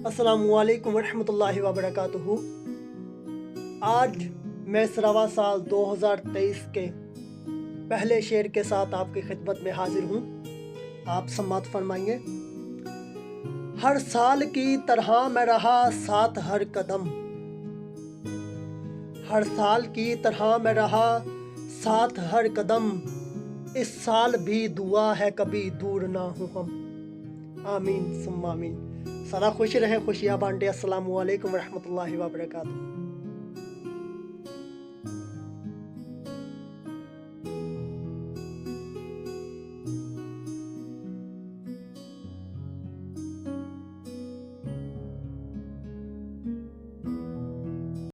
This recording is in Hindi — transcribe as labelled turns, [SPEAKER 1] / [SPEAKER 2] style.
[SPEAKER 1] अस्सलामुअलैकुम वरहमतुल्लाहि वबरकातुहू। आज मैं रवा साल 2023 के पहले शेर के साथ आपकी खिदमत में हाजिर हूँ। आप सम्मत फरमाएंगे। हर साल की तरह मैं रहा साथ हर कदम, हर साल की तरह मैं रहा साथ हर कदम, इस साल भी दुआ है कभी दूर ना हो हम। आमीन सुम्मा आमीन। सदा खुश रहें, खुशियाँ बांटे। अस्सलामु अलैकुम वरहमतुल्लाहि वबरकातुहू।